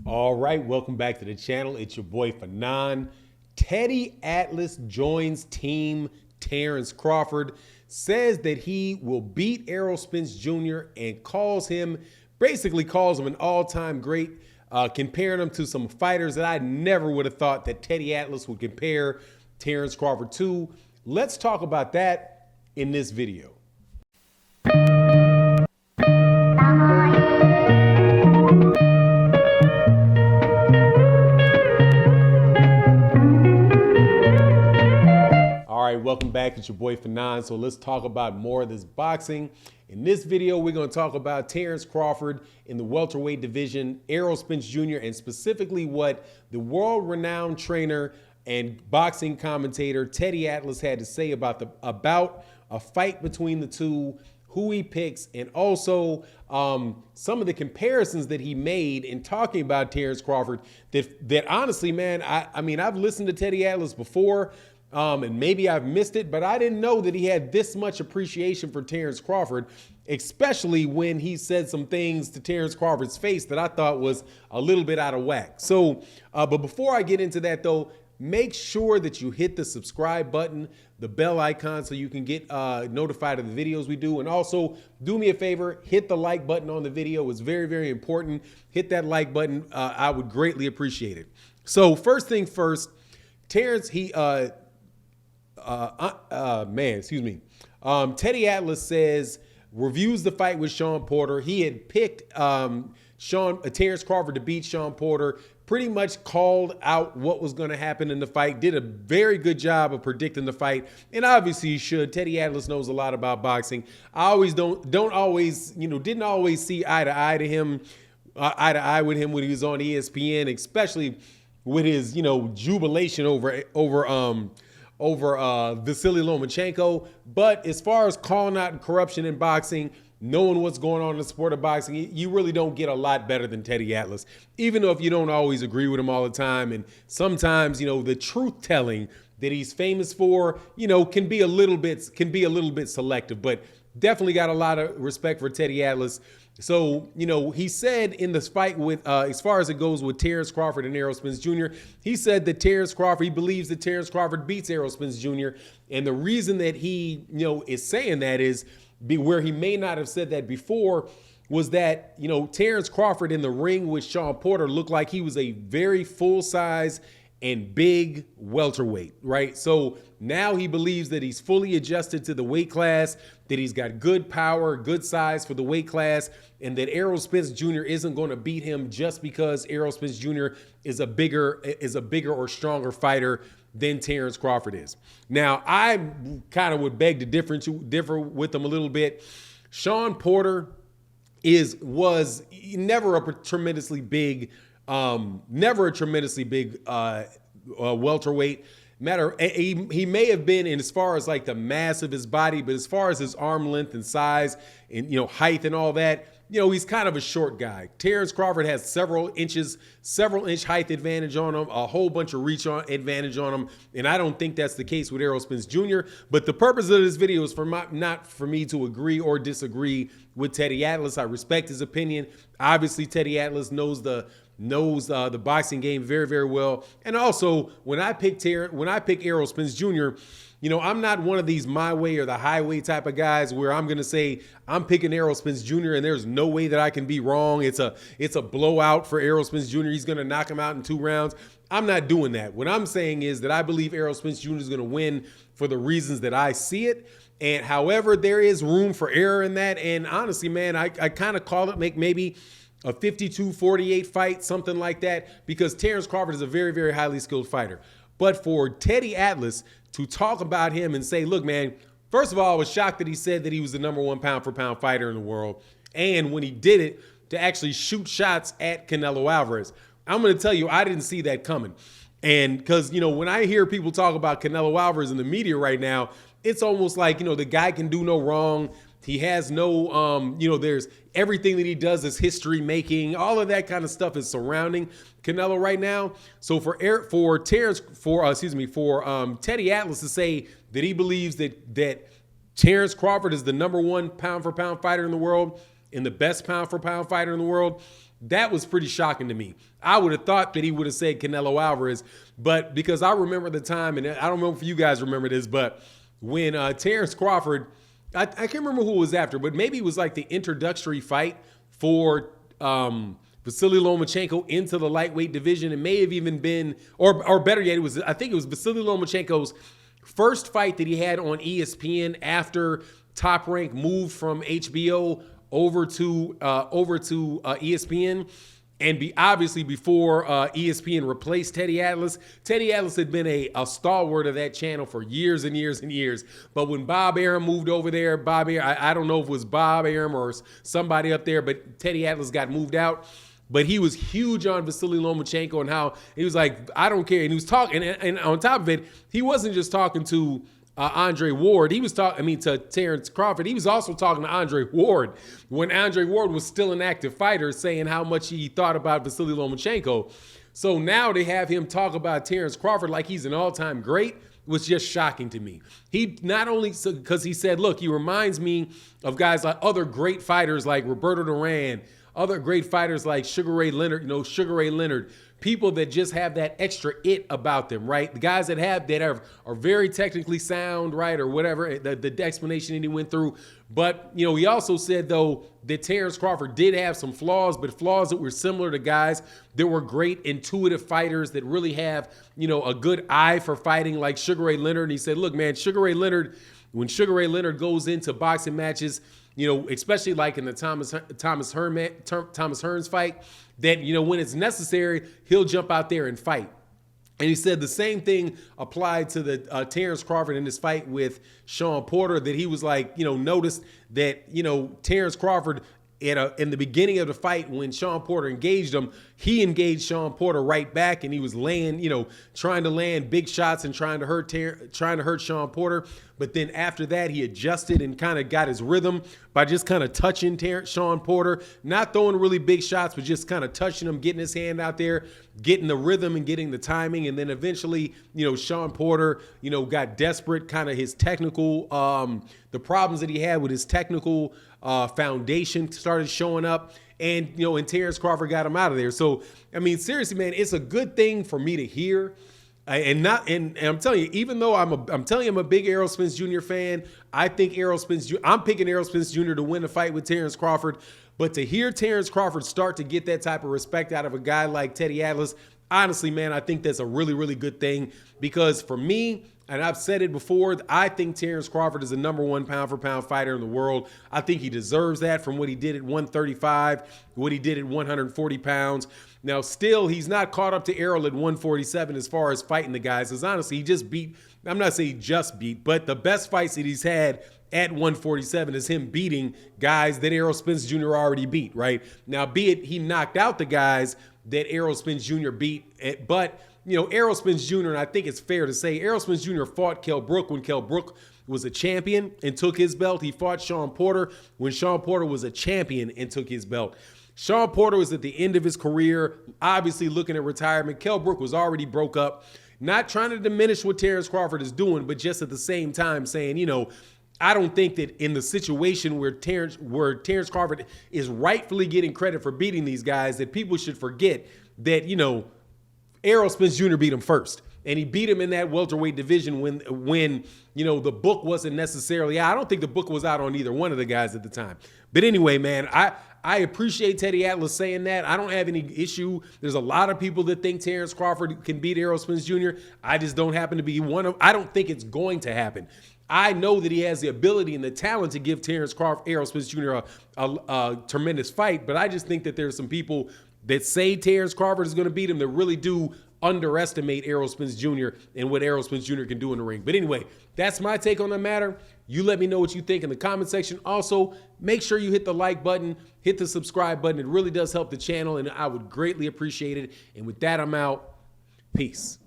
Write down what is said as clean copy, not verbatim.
All right, welcome back to the channel. It's your boy Fanon. Teddy Atlas joins team Terence Crawford, says that he will beat Errol Spence Jr. and basically calls him an all-time great, comparing him to some fighters that I never would have thought that Teddy Atlas would compare Terence Crawford to. Let's talk about that in this video. Welcome back. It's your boy Fanon. So let's talk about more of this boxing. In this video, we're going to talk about Terence Crawford in the welterweight division, Errol Spence Jr., and specifically what the world-renowned trainer and boxing commentator Teddy Atlas had to say about a fight between the two, who he picks, and also some of the comparisons that he made in talking about Terence Crawford that honestly, man, I mean, I've listened to Teddy Atlas before, and maybe I've missed it, but I didn't know that he had this much appreciation for Terence Crawford, especially when he said some things to Terence Crawford's face that I thought was a little bit out of whack. So, but before I get into that though, make sure that you hit the subscribe button, the bell icon, so you can get notified of the videos we do. And also do me a favor, hit the like button on the video. It's very, very important. Hit that like button. I would greatly appreciate it. So first thing first, Terence, Teddy Atlas reviews the fight with Sean Porter. He had picked Terence Crawford to beat Sean Porter, pretty much called out what was going to happen in the fight, did a very good job of predicting the fight, and obviously he should. Teddy Atlas knows a lot about boxing. I always didn't always see eye to eye with him when he was on ESPN, especially with his, jubilation over Vasily Lomachenko. But as far as calling out corruption in boxing, knowing what's going on in the sport of boxing, you really don't get a lot better than Teddy Atlas, even though if you don't always agree with him all the time. And sometimes, the truth telling that he's famous for, can be a little bit selective, but definitely got a lot of respect for Teddy Atlas. So, he said in this fight with, as far as it goes with Terence Crawford and Errol Spence Jr., he said that he believes that Terence Crawford beats Errol Spence Jr. And the reason that he, is saying that is where he may not have said that before was that, Terence Crawford in the ring with Sean Porter looked like he was a very full-size and big welterweight, right? So now he believes that he's fully adjusted to the weight class, that he's got good power, good size for the weight class, and that Errol Spence Jr. isn't going to beat him just because Errol Spence Jr. is a bigger or stronger fighter than Terence Crawford is. Now, I kind of would beg to differ with him a little bit. Sean Porter was never a tremendously big welterweight. He may have been in as far as like the mass of his body, but as far as his arm length and size and height and all that, he's kind of a short guy. Terence Crawford has several inch height advantage on him, a whole bunch of reach advantage on him, and I don't think that's the case with Errol Spence Jr. But the purpose of this video is not for me to agree or disagree with Teddy Atlas. I respect his opinion. Obviously, Teddy Atlas knows the boxing game very, very well. And also, when I pick Errol Spence Jr., I'm not one of these my way or the highway type of guys where I'm going to say I'm picking Errol Spence Jr. and there's no way that I can be wrong. It's a blowout for Errol Spence Jr. He's going to knock him out in 2 rounds. I'm not doing that. What I'm saying is that I believe Errol Spence Jr. is going to win for the reasons that I see it. And however, there is room for error in that. And honestly, man, I kind of call it maybe a 52-48 fight, something like that, because Terence Crawford is a very, very highly skilled fighter. But for Teddy Atlas to talk about him and say, look, man, first of all, I was shocked that he said that he was the #1 pound-for-pound fighter in the world. And when he did it, to actually shoot shots at Canelo Alvarez. I'm going to tell you, I didn't see that coming. And because, when I hear people talk about Canelo Alvarez in the media right now, it's almost like, the guy can do no wrong. He has no, there's everything that he does is history making. All of that kind of stuff is surrounding Canelo right now. So for Teddy Atlas to say that he believes that Terence Crawford is the #1 pound-for-pound fighter in the world and the best pound-for-pound fighter in the world, That was pretty shocking to me. I would have thought that he would have said Canelo Alvarez, but because I remember the time, and I don't know if you guys remember this, but when Terence Crawford, I can't remember who it was after, but maybe it was like the introductory fight for Vasily Lomachenko into the lightweight division. It may have even been, or better yet, I think it was Vasily Lomachenko's first fight that he had on ESPN after Top Rank moved from HBO over to ESPN. And obviously before ESPN replaced Teddy Atlas. Teddy Atlas had been a stalwart of that channel for years and years and years. But when Bob Arum moved over there, I don't know if it was Bob Arum or somebody up there, but Teddy Atlas got moved out. But he was huge on Vasily Lomachenko and how he was like, I don't care. And he was talking, and on top of it, he wasn't just talking to Andre Ward. He was talking, to Terence Crawford. He was also talking to Andre Ward when Andre Ward was still an active fighter, saying how much he thought about Vasily Lomachenko. So now to have him talk about Terence Crawford like he's an all-time great was just shocking to me. He not only, because he said, look, he reminds me of guys like other great fighters like Roberto Duran, other great fighters like Sugar Ray Leonard, Sugar Ray Leonard, people that just have that extra it about them, right? The guys that are very technically sound, right, or whatever, the explanation that he went through. But, he also said, though, that Terence Crawford did have some flaws, but flaws that were similar to guys that were great intuitive fighters that really have, a good eye for fighting like Sugar Ray Leonard. And he said, look, man, when Sugar Ray Leonard goes into boxing matches, especially like in the Thomas Hearns fight, that, when it's necessary, he'll jump out there and fight. And he said the same thing applied to the Terence Crawford in his fight with Sean Porter, that he was like, noticed that, Terence Crawford in the beginning of the fight when Sean Porter engaged him, he engaged Sean Porter right back, and he was trying to land big shots and trying to hurt Sean Porter. But then after that, he adjusted and kind of got his rhythm by just kind of touching Sean Porter, not throwing really big shots, but just kind of touching him, getting his hand out there, getting the rhythm and getting the timing. And then eventually, Sean Porter, got desperate, kind of his technical, the problems that he had with his technical foundation started showing up. And, and Terence Crawford got him out of there. So, seriously, man, it's a good thing for me to hear. And I'm telling you, even though I'm a big Errol Spence Jr. fan, I think I'm picking Errol Spence Jr. to win the fight with Terence Crawford. But to hear Terence Crawford start to get that type of respect out of a guy like Teddy Atlas, honestly, man, I think that's a really, really good thing. Because for me, and I've said it before, I think Terence Crawford is the #1 pound-for-pound fighter in the world. I think he deserves that from what he did at 135, what he did at 140 pounds. Now, still, he's not caught up to Errol at 147 as far as fighting the guys. Because honestly, he just beat, I'm not saying he just beat, but the best fights that he's had at 147 is him beating guys that Errol Spence Jr. already beat, right? Now, be it he knocked out the guys that Errol Spence Jr. beat, but Errol Spence Jr., and I think it's fair to say, Errol Spence Jr. fought Kell Brook when Kell Brook was a champion and took his belt. He fought Sean Porter when Sean Porter was a champion and took his belt. Sean Porter was at the end of his career, obviously looking at retirement. Kell Brook was already broke up. Not trying to diminish what Terence Crawford is doing, but just at the same time saying, I don't think that in the situation where Terence Crawford is rightfully getting credit for beating these guys, that people should forget that, Errol Spence Jr. beat him first. And he beat him in that welterweight division when the book wasn't necessarily out. I don't think the book was out on either one of the guys at the time. But anyway, man, I appreciate Teddy Atlas saying that. I don't have any issue. There's a lot of people that think Terence Crawford can beat Errol Spence Jr. I just don't happen to be one of. I don't think it's going to happen. I know that he has the ability and the talent to give Errol Spence Jr. a tremendous fight, but I just think that there's some people that say Terence Crawford is going to beat him that really do underestimate Errol Spence Jr. and what Errol Spence Jr. can do in the ring. But anyway, that's my take on the matter. You let me know what you think in the comment section. Also, make sure you hit the like button, hit the subscribe button. It really does help the channel, and I would greatly appreciate it. And with that, I'm out. Peace.